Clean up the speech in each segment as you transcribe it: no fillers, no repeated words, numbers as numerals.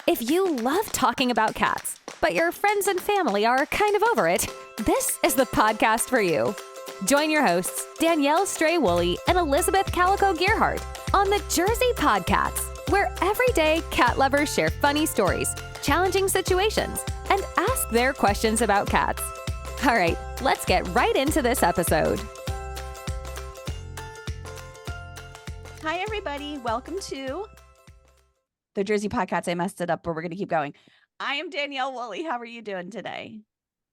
If you love talking about cats, but your friends and family are kind of over it, this is the podcast for you. Join your hosts, Danielle Stray Woolley and Elizabeth Calico Gearhart, on the Jersey Podcats, where everyday cat lovers share funny stories, challenging situations, and ask their questions about cats. All right, let's get right into this episode. Hi, everybody. Welcome to the Jersey Podcats. I messed it up, but we're going to keep going. I am Danielle Woolley. How are you doing today?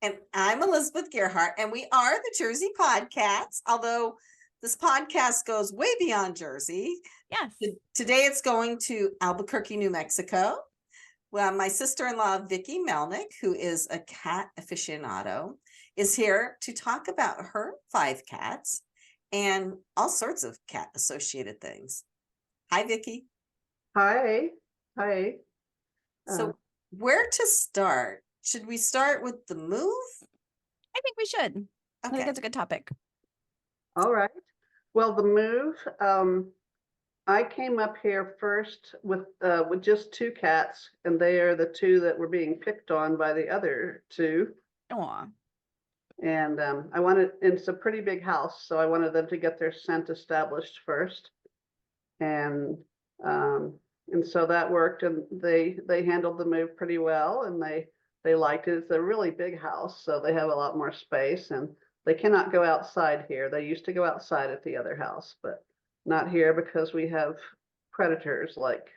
And I'm Elizabeth Gearhart, and we are the Jersey Podcats, although this podcast goes way beyond Jersey. Yes. Today it's going to Albequerque, New Mexico. Well, my sister-in-law, Vikki Melnick, who is a cat aficionado, is here to talk about her 5 cats and all sorts of cat associated things. Hi, Vikki. Hi. Hi. So where to start? Should we start with the move? I think we should. Okay. I think that's a good topic. All right. Well, the move, I came up here first with just 2 cats, and they are the 2 that were being picked on by the other 2. Aw. And it's a pretty big house, so I wanted them to get their scent established first. And so that worked, and they handled the move pretty well, and they liked it. It's a really big house, so they have a lot more space, and they cannot go outside here. They used to go outside at the other house, but not here because we have predators like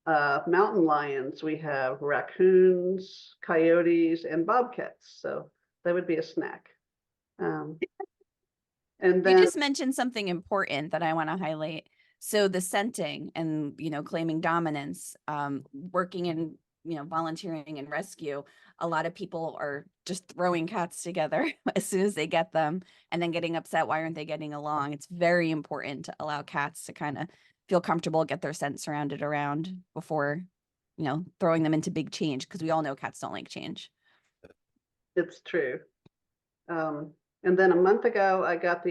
mountain lions. We have raccoons, coyotes, and bobcats, so they would be a snack. And then You just mentioned something important that I want to highlight. So the scenting and, claiming dominance, working in, volunteering and rescue, a lot of people are just throwing cats together as soon as they get them and then getting upset. Why aren't they getting along? It's very important to allow cats to kind of feel comfortable, get their scent surrounded around before, throwing them into big change, because we all know cats don't like change. it's true. And then a month ago, I got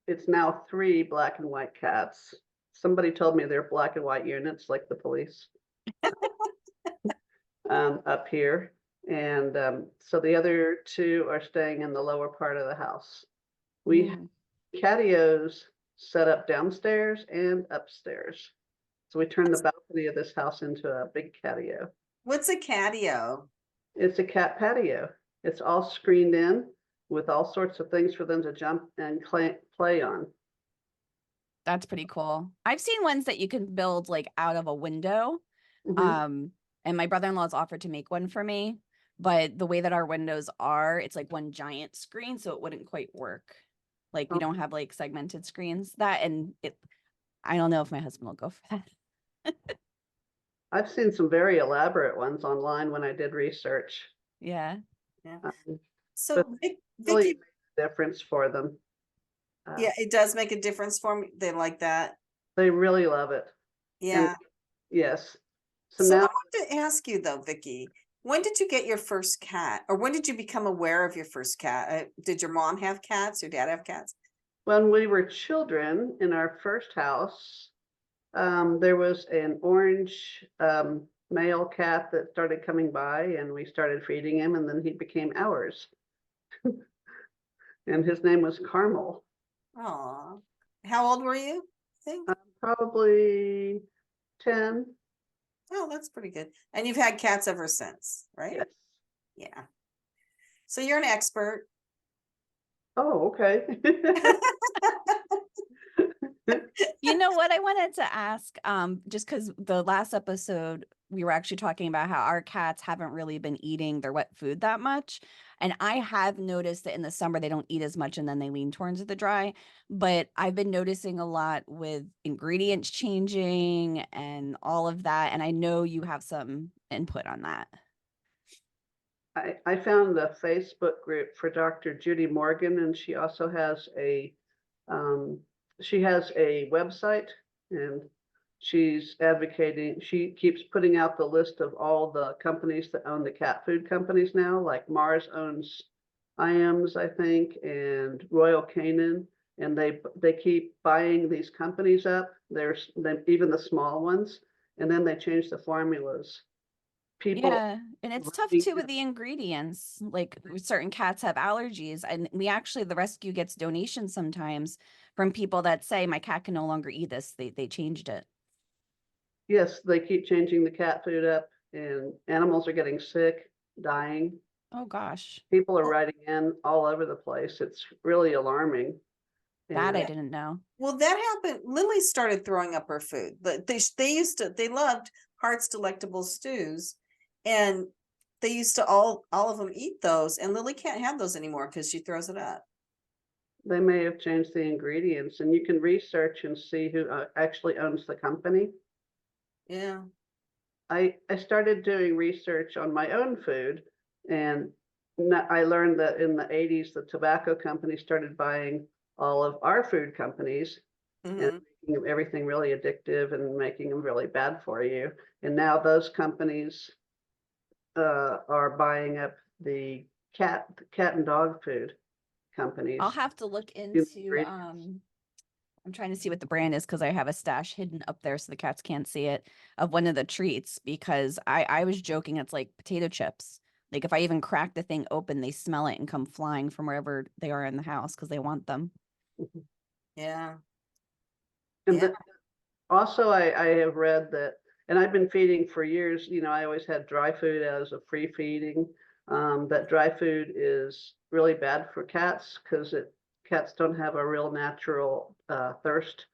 it's now 3 black and white cats. Somebody told me they're black and white units, like the police, up here. And so the other 2 are staying in the lower part of the house. We have catios set up downstairs and upstairs. So we turned the balcony of this house into a big catio. What's a catio? It's a cat patio. It's all screened in with all sorts of things for them to jump and play on. That's pretty cool. I've seen ones that you can build like out of a window. Mhm. And my brother-in-law's offered to make one for me, but the way that our windows are, it's like one giant screen, so it wouldn't quite work. Like we don't have like segmented screens. I don't know if my husband will go for that. I've seen some very elaborate ones online when I did research. Yeah. So But really Vikki, makes a difference for them. yeah, it does make a difference for me. They like that. They really love it. Yeah. And yes. So So I now wanted to ask you though, Vikki, when did you get your first cat, or when did you become aware of your first cat? Did your mom have cats? Your dad have cats? when we were children in our first house, there was an orange male cat that started coming by, and we started feeding him, and then he became ours. And his name was Carmel. Oh, how old were you? I think. Probably 10. Oh, that's pretty good. And you've had cats ever since, right? Yes. Yeah. So you're an expert. Oh, okay. You know what I wanted to ask, just because the last episode we were actually talking about how our cats haven't really been eating their wet food that much. And I have noticed that in the summer they don't eat as much and then they lean towards the dry. But I've been noticing a lot with ingredients changing and all of that. And I know you have some input on that. I found a Facebook group for Dr. Judy Morgan, and she also has a website, and she's advocating. She keeps putting out the list of all the companies that own the cat food companies now, like Mars owns IAMS, I think, and Royal Canin, and they keep buying these companies up. There's even the small ones, and then they changed the formulas. People, Yeah, and it's tough really- too with the ingredients. Like certain cats have allergies, and the rescue gets donations sometimes from people that say my cat can no longer eat this. They changed it. yes, they keep changing the cat food up, and animals are getting sick, dying. Oh gosh, People are writing in all over the place. It's really alarming. that I And didn't know. Well, that happened. Lily started throwing up her food. But they loved Heart's Delectable Stews, and they used to all of them eat those. And Lily can't have those anymore because she throws it up. they may have changed the ingredients, and you can research and see who actually owns the company. Yeah. I started doing research on my own food, and I learned that in the 80s, the tobacco company started buying all of our food companies Mhm. and making everything really addictive and making them really bad for you. And now those companies are buying up the cat and dog food companies. I'll have to look the into ingredients. I'm trying to see what the brand is because I have a stash hidden up there so the cats can't see it of one of the treats, because I was joking, it's like potato chips. Like if I even crack the thing open, they smell it and come flying from wherever they are in the house because they want them. Yeah. And Yeah. also, I have read that, and I've been feeding for years, I always had dry food as a free feeding. That dry food is really bad for cats because cats don't have a real natural thirst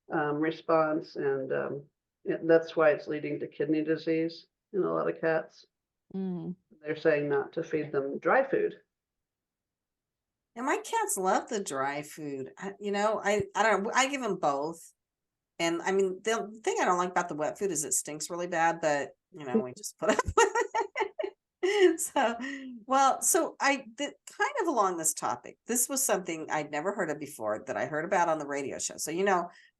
response, and that's why it's leading to kidney disease in a lot of cats. Mm. They're saying not to feed them dry food. And my cats love the dry food. I don't know. I give them both. And I mean, the thing I don't like about the wet food is it stinks really bad, but we just put up with it. So kind of along this topic, this was something I'd never heard of before that I heard about on the radio show. So,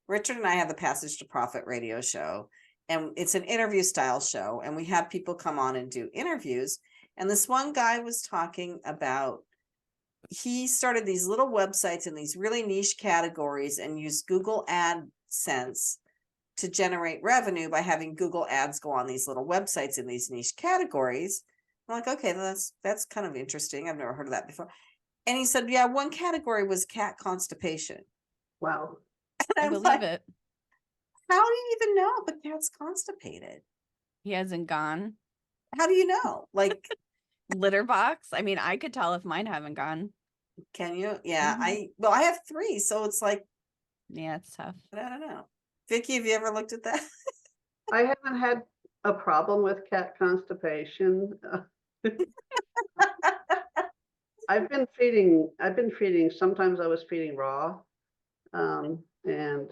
Richard and I have the Passage to Profit radio show, and it's an interview style show, and we have people come on and do interviews. And this one guy was talking about, he started these little websites in these really niche categories and used Google AdSense to generate revenue by having Google ads go on these little websites in these niche categories. I'm like, okay, that's kind of interesting. I've never heard of that before. And he said, yeah, one category was cat constipation. Wow. And I I'm believe like, it. how do you even know if a cat's constipated? He hasn't gone. How do you know? Like, Litter box. I mean, I could tell if mine haven't gone. can you? Yeah, Mhm. I have 3, so it's like, Yeah, it's tough. I don't know. Vicki, have you ever looked at that? I haven't had a problem with cat constipation. I've been feeding, sometimes I was feeding raw. And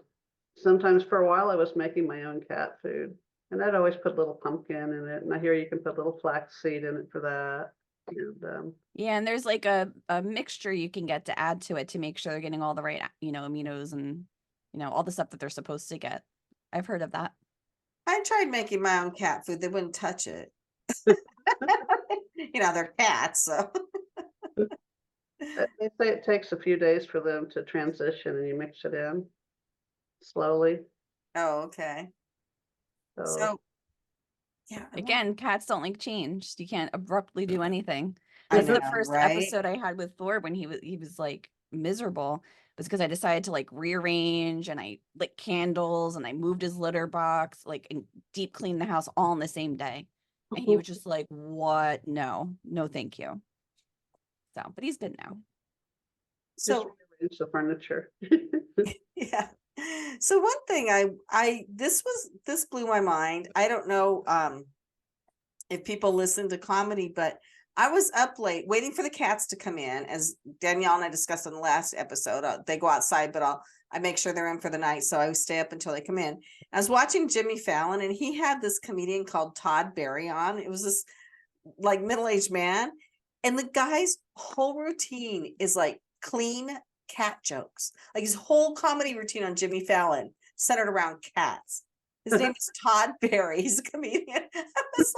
sometimes for a while I was making my own cat food, and I'd always put little pumpkin in it. And I hear you can put little flax seed in it for that. And Yeah, and there's like a mixture you can get to add to it to make sure they're getting all the right, aminos and, all the stuff that they're supposed to get. I've heard of that. I tried making my own cat food. They wouldn't touch it. They're cats, so. they say it takes a few days for them to transition, and you mix it in slowly. Oh, okay. So, yeah. Again, cats don't like change. You can't abruptly do anything. I That's the know, first right? episode I had with Thor when he was like miserable, was because I decided to like rearrange, and I lit candles, and I moved his litter box, like, and deep cleaned the house all in the same day. And he was just like, what? No, thank you. So, but he's good now. Just So, rearrange the furniture. yeah. So one thing this blew my mind. I don't know if people listen to comedy, but I was up late waiting for the cats to come in, as Danielle and I discussed in the last episode. They go outside, but I make sure they're in for the night, so I stay up until they come in. I was watching Jimmy Fallon, and he had this comedian called Todd Barry on. It was this like middle-aged man, and the guy's whole routine is like clean cat jokes. Like his whole comedy routine on Jimmy Fallon centered around cats. His name is Todd Barry. He's a comedian. I was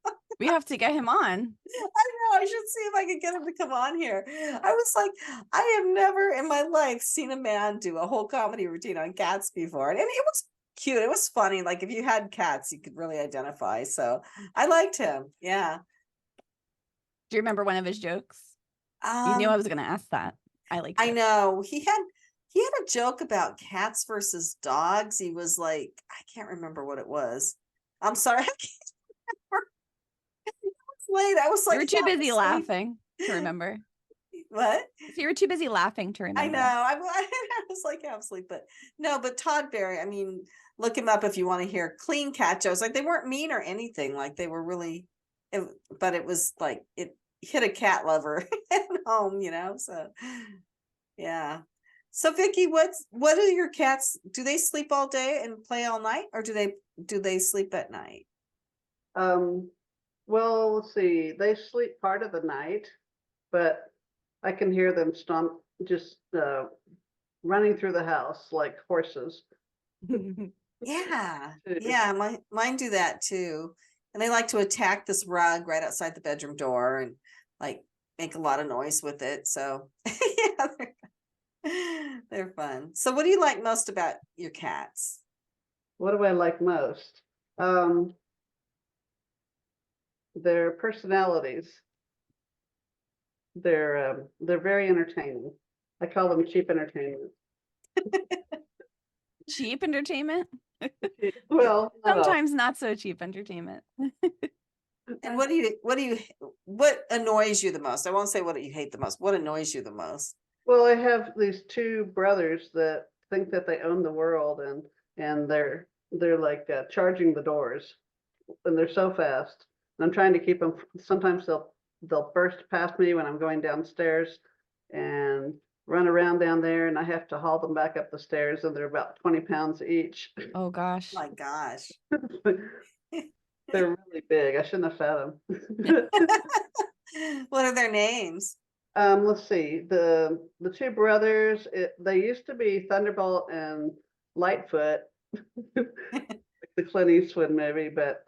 like, We have to get him on. I know, I should see if I can get him to come on here. I was like, I have never in my life seen a man do a whole comedy routine on cats before. And it was cute. It was funny. Like if you had cats, you could really identify. So I liked him. Yeah. Do you remember one of his jokes? You knew I was going to ask that. I liked I it. know he had a joke about cats versus dogs. He was like, I can't remember what it was. I'm sorry. I can't remember. It was late. I was like, You were too half busy asleep. laughing to remember. What? So you were too busy laughing to remember. I know. I was like half asleep, but no, but Todd Berry, I mean, look him up if you want to hear clean cat jokes. Like they weren't mean or anything. Like they were really, but it was like it hit a cat lover at home, so yeah. So Vikki, what are your cats? Do they sleep all day and play all night, or do they sleep at night? Well, let's see. They sleep part of the night, but I can hear them just running through the house like horses. Yeah. Too. Yeah, mine do that too. And they like to attack this rug right outside the bedroom door and like make a lot of noise with it. So yeah, they're fun. So what do you like most about your cats? What do I like most? Their personalities. They're very entertaining. I call them cheap entertainment. Cheap entertainment? Well, Sometimes not so cheap entertainment. And what annoys you the most? I won't say what you hate the most. What annoys you the most? Well, I have these two brothers that think that they own the world, and they're like charging the doors, and they're so fast. And I'm trying to keep them. Sometimes they'll burst past me when I'm going downstairs, and run around down there, and I have to haul them back up the stairs, and they're about 20 pounds each. Oh gosh. My gosh. They're really big. I shouldn't have fed them. What are their names? Let's see. The two brothers, they used to be Thunderbolt and Lightfoot, the Clint Eastwood movie, but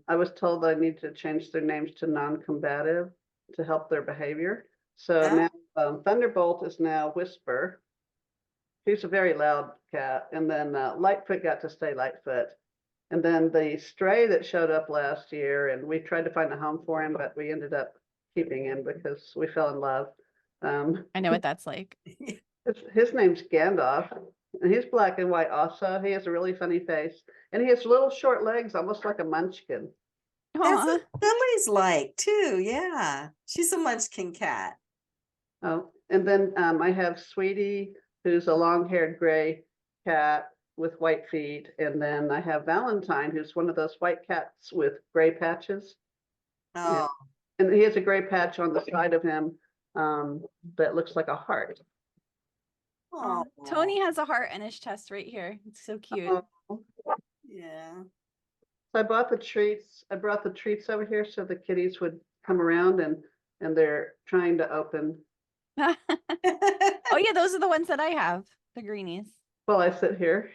I was told I need to change their names to non-combative to help their behavior. So now Thunderbolt is now Whisper. He's a very loud cat. And then Lightfoot got to stay Lightfoot. And then the stray that showed up last year, and we tried to find a home for him, but we ended up keeping him because we fell in love. I know what that's like. His name's Gandalf, and he's black and white also. He has a really funny face, and he has little short legs, almost like a munchkin. That's what Lily's like too. Yeah, she's a munchkin cat. Oh, and then I have Sweetie, who's a long-haired gray cat with white feet, and then I have Valentine, who's one of those white cats with gray patches. Oh, yeah. And he has a gray patch on the side of him that looks like a heart. oh, Tony has a heart in his chest right here. It's so cute. yeah. So I bought the treats. I brought the treats over here so the kitties would come around, and they're trying to open. Oh yeah, those are the ones that I have, the greenies. While I sit here.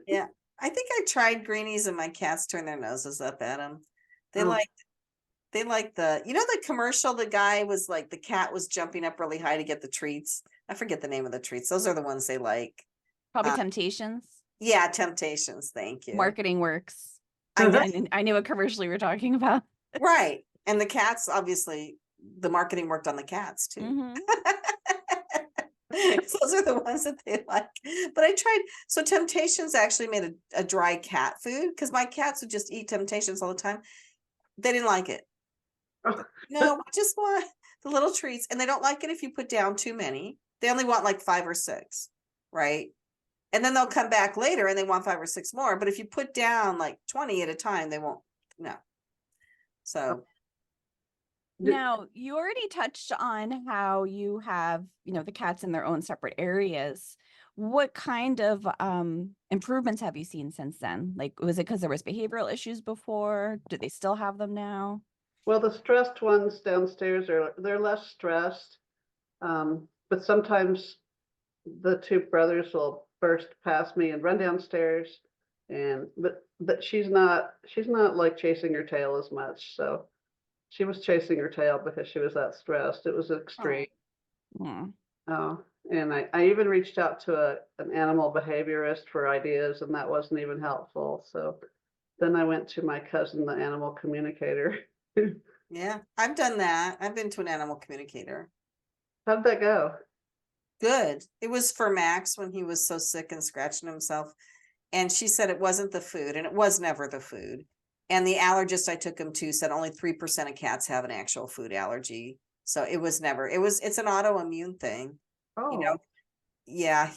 Yeah, I think I tried greenies and my cats turned their noses up at them. They like the commercial. The guy was like, the cat was jumping up really high to get the treats. I forget the name of the treats. Those are the ones they like. Probably Temptations. Yeah, Temptations. Thank you. Marketing works. I knew what commercial you were talking about. Right. And the cats, obviously, the marketing worked on the cats too. Mm-hmm. Those are the ones that they like. But I tried. So Temptations actually made a dry cat food because my cats would just eat Temptations all the time. They didn't like it. No, we just want the little treats. And they don't like it if you put down too many. They only want like 5 or 6, right? And then they'll come back later and they want 5 or 6 more. But if you put down like 20 at a time, they won't. No. So. Now, you already touched on how you have, the cats in their own separate areas. What kind of improvements have you seen since then? Like, was it because there was behavioral issues before? Do they still have them now? Well, the stressed ones downstairs they're less stressed, but sometimes the two brothers will burst past me and run downstairs, but she's not like chasing her tail as much. So she was chasing her tail because she was that stressed. It was extreme. Oh. Oh, and I even reached out to an animal behaviorist for ideas, and that wasn't even helpful. So then I went to my cousin, the animal communicator. Yeah, I've done that. I've been to an animal communicator. How'd that go? Good. It was for Max when he was so sick and scratching himself. And she said it wasn't the food, and it was never the food. And the allergist I took him to said only 3% of cats have an actual food allergy. So it was never, it's an autoimmune thing. You know, Oh, yeah,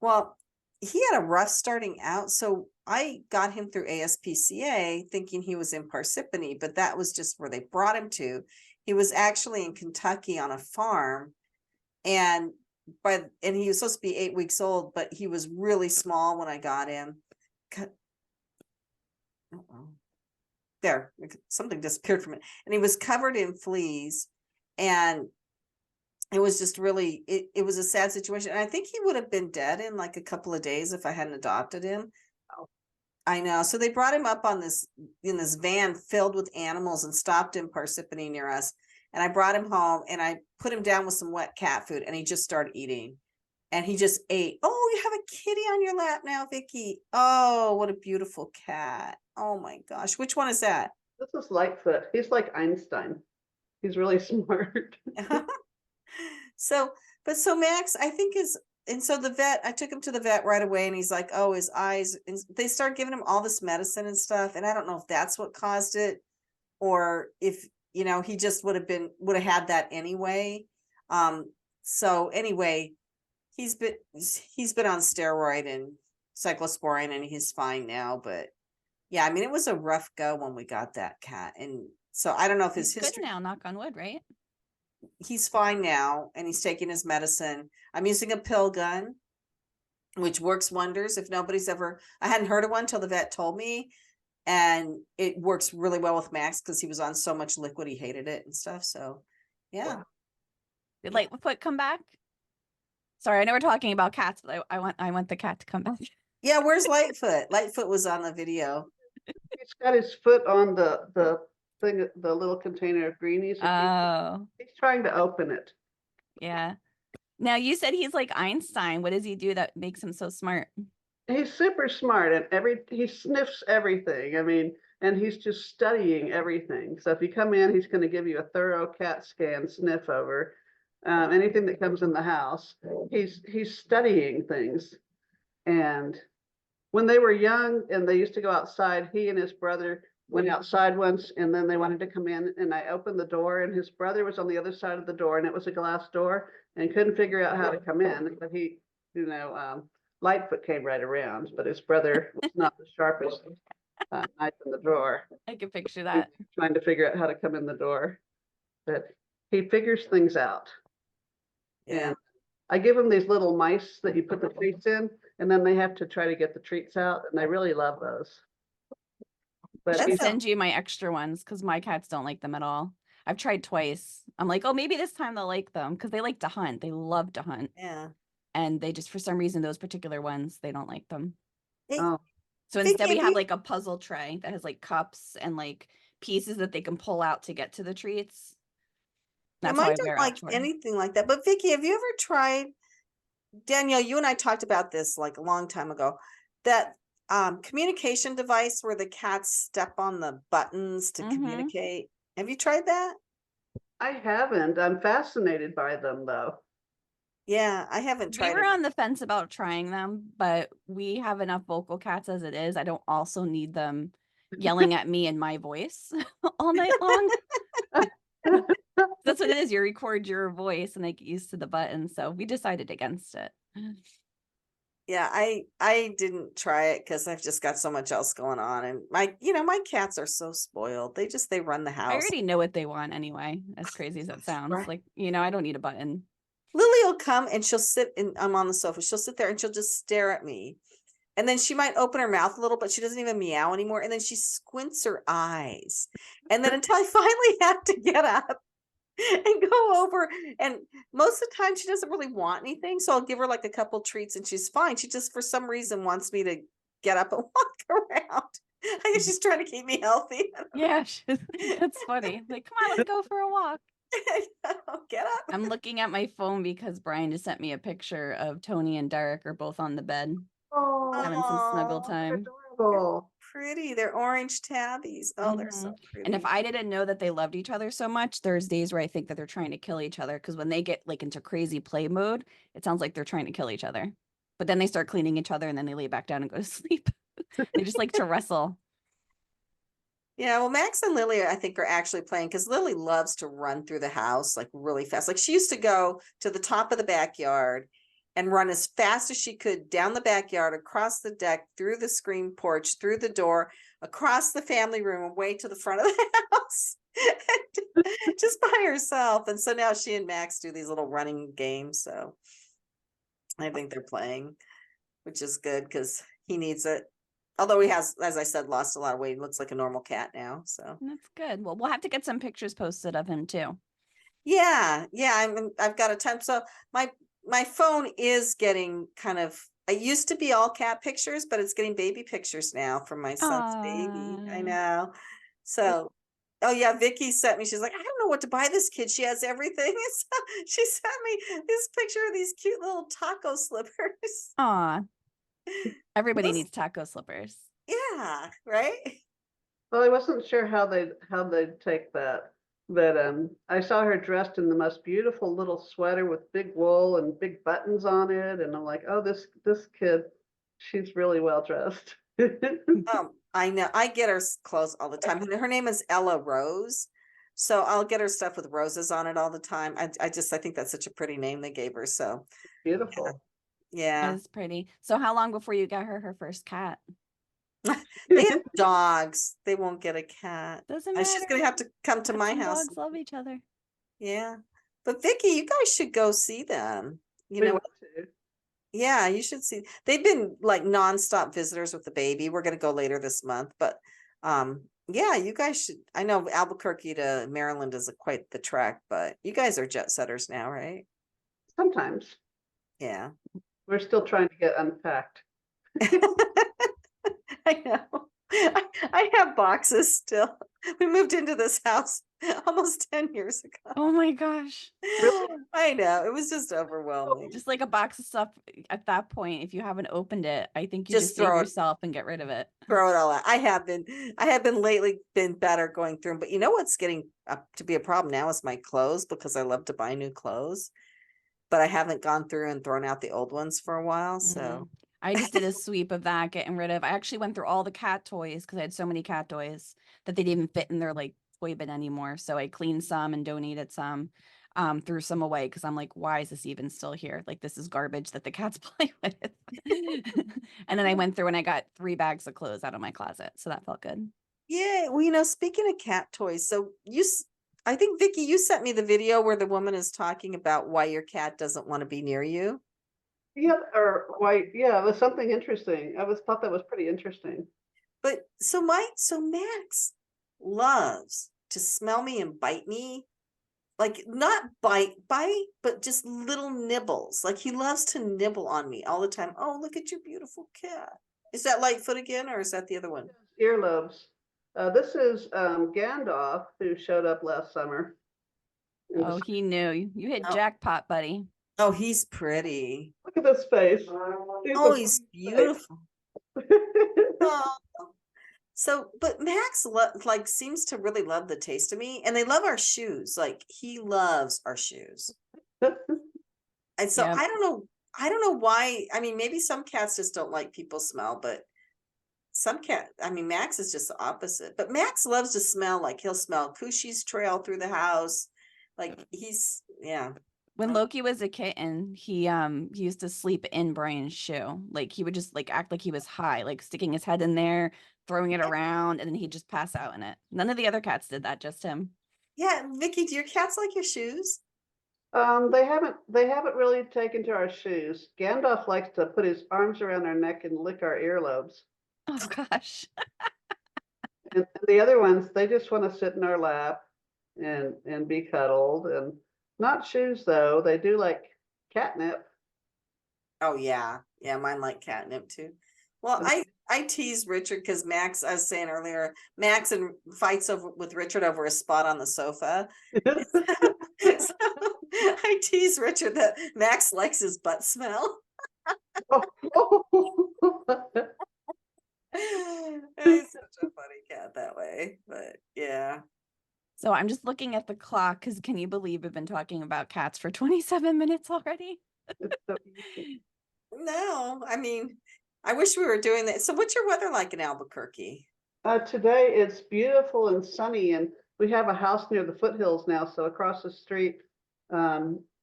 well, he had a rough starting out. So I got him through ASPCA thinking he was in Parsippany, but that was just where they brought him to. He was actually in Kentucky on a farm, and he was supposed to be 8 weeks old, but he was really small when I got him. There, something disappeared from it, and he was covered in fleas, and it was just really, it was a sad situation. And I think he would have been dead in like a couple of days if I hadn't adopted him. I know. So they brought him up in this van filled with animals and stopped in Parsippany near us. And I brought him home and I put him down with some wet cat food, and he just started eating. And he just ate. Oh, you have a kitty on your lap now, Vikki. Oh, what a beautiful cat. Oh my gosh. Which one is that? this is Lightfoot. He's like Einstein. He's really smart. So Max, I think and so I took him to the vet right away, and he's like, oh, his eyes, and they started giving him all this medicine and stuff. And I don't know if that's what caused it, or if, he just would have had that anyway. So anyway, he's been on steroid and cyclosporine, and he's fine now. But yeah, I mean, it was a rough go when we got that cat. And so I don't know if his He's history, good now, knock on wood, right? he's fine now, and he's taking his medicine. I'm using a pill gun, which works wonders. If I hadn't heard of one till the vet told me, and it works really well with Max because he was on so much liquid, he hated it and stuff. So yeah. Did Lightfoot come back? Sorry, I know we're talking about cats, but I want the cat to come back. Yeah, where's Lightfoot? Lightfoot was on the video. He's got his foot on the thing, the little container of greenies. Oh, He's trying to open it. yeah. Now you said he's like Einstein. What does he do that makes him so smart? He's super smart, and he sniffs everything. I mean, and he's just studying everything. So if you come in, he's going to give you a thorough cat scan sniff over anything that comes in the house. He's studying things. And when they were young and they used to go outside, he and his brother went outside once, and then they wanted to come in, and I opened the door, and his brother was on the other side of the door, and it was a glass door, and couldn't figure out how to come in. But he, Lightfoot came right around, but his brother was not the sharpest knife in the drawer. I can picture that. Trying to figure out how to come in the door, but he figures things out. Yeah. And I give him these little mice that you put the treats in, and then they have to try to get the treats out, and I really love those. But I send you my extra ones because my cats don't like them at all. I've tried twice. I'm like, oh, maybe this time they'll like them because they like to hunt. They love to hunt. Yeah. And they just, for some reason, those particular ones, they don't like them. oh, So instead, we have like a puzzle tray that has like cups and like pieces that they can pull out to get to the treats. That's how Mine I wear don't like anything like that. But Vikki, have you ever tried, Danielle, you and I talked about this like a long time ago, that communication device where the cats step on the buttons to communicate? Have you tried that? I haven't. I'm fascinated by them, though. Yeah, I haven't tried We were it. on the fence about trying them, but we have enough vocal cats as it is. I don't also need them yelling at me in my voice all night long. That's what it is. You record your voice and they get used to the button. So we decided against it. Yeah, I didn't try it because I've just got so much else going on, and my cats are so spoiled. They run the house. I already know what they want anyway, as crazy as that sounds. Right. Like, I don't need a button. Lily will come and she'll sit, and I'm on the sofa. She'll sit there and she'll just stare at me. And then she might open her mouth a little, but she doesn't even meow anymore. And then she squints her eyes. And then until I finally have to get up and go over, and most of the time she doesn't really want anything, so I'll give her like a couple treats and she's fine. She just for some reason wants me to get up and walk around. I guess she's trying to keep me healthy. Yeah, that's funny. Like, come on, let's go for a walk. Get up. I'm looking at my phone because Brian just sent me a picture of Tony and Derek are both on the bed Oh, having some snuggle Aw, they're time. adorable. pretty. They're orange tabbies. Oh, they're so And if pretty. I didn't know that they loved each other so much, there's days where I think that they're trying to kill each other because when they get like into crazy play mode, it sounds like they're trying to kill each other. But then they start cleaning each other and then they lay back down and go to sleep. They just like to wrestle. Yeah, well, Max and Lily, I think, are actually playing because Lily loves to run through the house like really fast. Like she used to go to the top of the backyard and run as fast as she could down the backyard, across the deck, through the screen porch, through the door, across the family room, away to the front of the house, just by herself. And so now she and Max do these little running games. So I think they're playing, which is good because he needs it. Although he has, as I said, lost a lot of weight. He looks like a normal cat now. So That's good. Well, we'll have to get some pictures posted of him too. yeah, I've got a ton. So my phone is getting kind of. I used to be all cat pictures, but it's getting baby pictures now from my son's baby. I Aw. know. So, oh yeah, Vicky sent me. She's like, I don't know what to buy this kid. She has everything. So she sent me this picture of these cute little taco slippers. Aw. Everybody Those- needs taco slippers. Yeah, right. Well, I wasn't sure how they'd take that, but I saw her dressed in the most beautiful little sweater with big wool and big buttons on it, and I'm like, oh, this kid, she's really well dressed. I know. I get her clothes all the time. Her name is Ella Rose. So I'll get her stuff with roses on it all the time. I think that's such a pretty name they gave her. So Beautiful. yeah. That's pretty. So how long before you got her first cat? They have dogs. They won't get a cat. Doesn't And matter. she's gonna have to come to Cats my and house. dogs love each other. Yeah. But Vicky, you guys should go see them. You We know, want to. yeah, you should see. They've been like nonstop visitors with the baby. We're gonna go later this month, but yeah, you guys should. I know Albuquerque to Maryland is quite the trek, but you guys are jet setters now, right? Sometimes Yeah. we're still trying to get unpacked. I know. I have boxes still. We moved into this house almost 10 years ago. Oh my gosh. I know. It was just overwhelming. Just like a box of stuff at that point, if you haven't opened it, I think you Just just save throw it. yourself and get rid of it. Throw it all out. I have been lately been better going through them, but you know what's getting up to be a problem now is my clothes because I love to buy new clothes, but I haven't gone through and thrown out the old ones for a while. So I just did a sweep of that, getting rid of. I actually went through all the cat toys because I had so many cat toys that they didn't even fit in their like toy bin anymore. So I cleaned some and donated some, threw some away because I'm like, why is this even still here? Like this is garbage that the cats play with. And then I went through and I got 3 bags of clothes out of my closet, so that felt good. yeah, well, you know, speaking of cat toys, so I think Vicky, you sent me the video where the woman is talking about why your cat doesn't want to be near you. Yeah, or why? Yeah, it was something interesting. Thought that was pretty interesting. But so Max loves to smell me and bite me. Like not bite, but just little nibbles. Like he loves to nibble on me all the time. Oh, look at your beautiful cat. Is that Lightfoot again, or is that the other one? Earlobes. This is Gandalf, who showed up last summer. Oh, he knew. You hit Oh. jackpot, buddy. Oh, he's pretty. Look at this face. Oh, he's beautiful. Oh. So, but Max like seems to really love the taste of me, and they love our shoes. Like he loves our shoes. And so Yep. I don't know why. I mean, maybe some cats just don't like people smell, but Max is just the opposite. But Max loves to smell. Like he'll smell Cushy's trail through the house. Like yeah. When Loki was a kitten, he used to sleep in Brian's shoe. Like he would just like act like he was high, like sticking his head in there, throwing it around, and then he'd just pass out in it. None of the other cats did that, just him. Yeah, Vicky, do your cats like your shoes? They haven't really taken to our shoes. Gandalf likes to put his arms around our neck and lick our earlobes. Oh gosh. And the other ones, they just want to sit in our lap and be cuddled. And not shoes though. They do like catnip. Oh yeah. Yeah, mine like catnip too. Well, I tease Richard because Max, I was saying earlier, Max and fights with Richard over a spot on the sofa. So I tease Richard that Max likes his butt smell. He's such a funny cat that way, but yeah. So I'm just looking at the clock because can you believe we've been talking about cats for 27 minutes already? No, I mean, I wish we were doing that. So what's your weather like in Albuquerque? Today it's beautiful and sunny, and we have a house near the foothills now. So across the street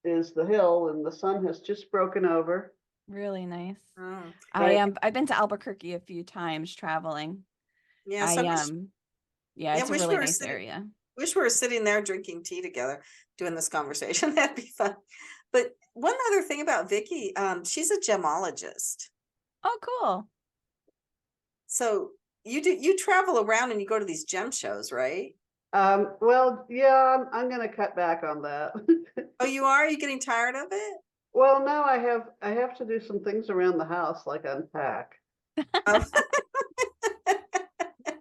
is the hill, and the sun has just broken over. Really nice. Oh, I've been to Albuquerque a few times traveling. yeah. So It's a wish really we were nice sitting- area. wish we were sitting there drinking tea together, doing this conversation. That'd be fun. But one other thing about Vikki, she's a gemologist. Oh, cool. So you travel around and you go to these gem shows, right? Well, yeah, I'm going to cut back on that. Oh, you are? Are you getting tired of it? Well, no, I have to do some things around the house, like unpack.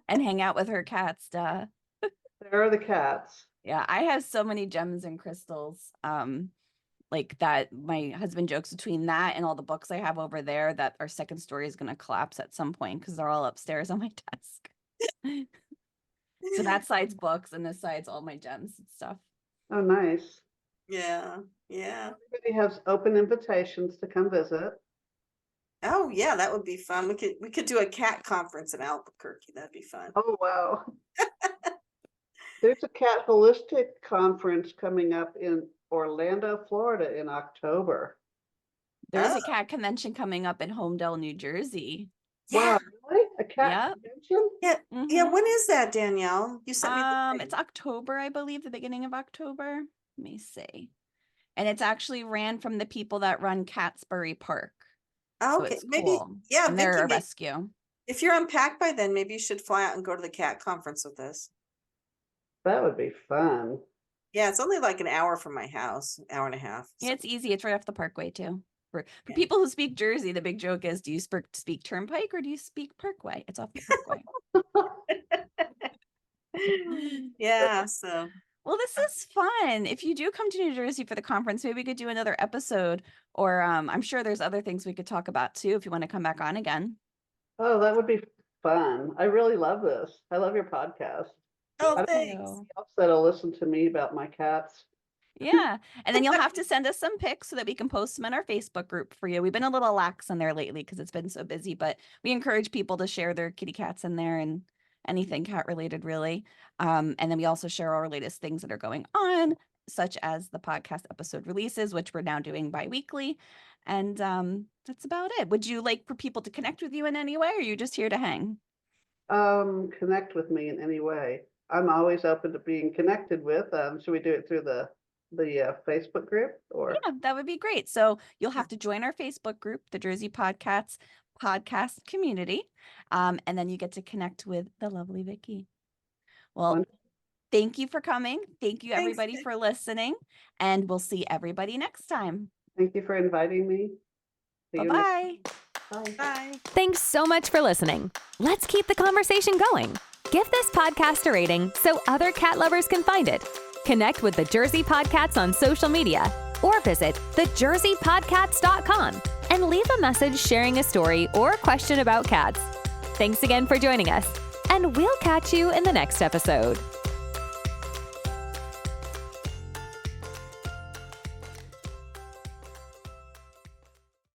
And hang out with her cats, duh. There are the cats. Yeah, I have so many gems and crystals. Like that, my husband jokes between that and all the books I have over there that our second story is going to collapse at some point because they're all upstairs on my desk. So that side's books and this side's all my gems and stuff. Oh, nice. Yeah. Everybody has open invitations to come visit. Oh yeah, that would be fun. We could do a cat conference in Albuquerque. That'd be fun. Oh, wow. There's a cat holistic conference coming up in Orlando, Florida in October. There's a cat convention coming up in Homedale, New Jersey. Yeah. Wow, really? A cat Yep. convention? Yeah. Mhm. When is that, Danielle? You sent me the It's October, I believe, the beginning of October. Let me see. And it's actually ran from the people that run Catsbury Park. Oh, So okay, it's maybe. cool. Yeah, And they're Vikki, a rescue. if you're unpacked by then, maybe you should fly out and go to the cat conference with us. That would be fun. Yeah, it's only like an hour from my house, hour and a half. Yeah, it's easy. It's right off the parkway too. For Yeah. people who speak Jersey, the big joke is, do you speak Turnpike or do you speak Parkway? It's off the Parkway. Yeah, so Well, this is fun. If you do come to New Jersey for the conference, maybe we could do another episode, or I'm sure there's other things we could talk about too if you want to come back on again. Oh, that would be fun. I really love this. I love your podcast. oh, I don't thanks. So, Else that'll listen to me about my cats. yeah. And then you'll have to send us some pics so that we can post them in our Facebook group for you. We've been a little lax in there lately because it's been so busy, but we encourage people to share their kitty cats in there and anything cat related, really. And then we also share our latest things that are going on, such as the podcast episode releases, which we're now doing bi-weekly. And that's about it. Would you like for people to connect with you in any way, or are you just here to hang? Connect with me in any way. I'm always open to being connected with. Should we do it through the Facebook group or? Yeah, that would be great. So you'll have to join our Facebook group, the Jersey Podcast Community. And then you get to connect with the lovely Vikki. Well, Wonderful. thank you for coming. Thank you, Thanks, everybody, for listening. And we'll see everybody next time. Thank you for inviting me. See you next- Bye-bye. Bye. Bye. Thanks so much for listening. Let's keep the conversation going. Give this podcast a rating so other cat lovers can find it. Connect with the Jersey Podcats on social media or visit thejerseypodcats.com and leave a message sharing a story or question about cats. Thanks again for joining us, and we'll catch you in the next episode.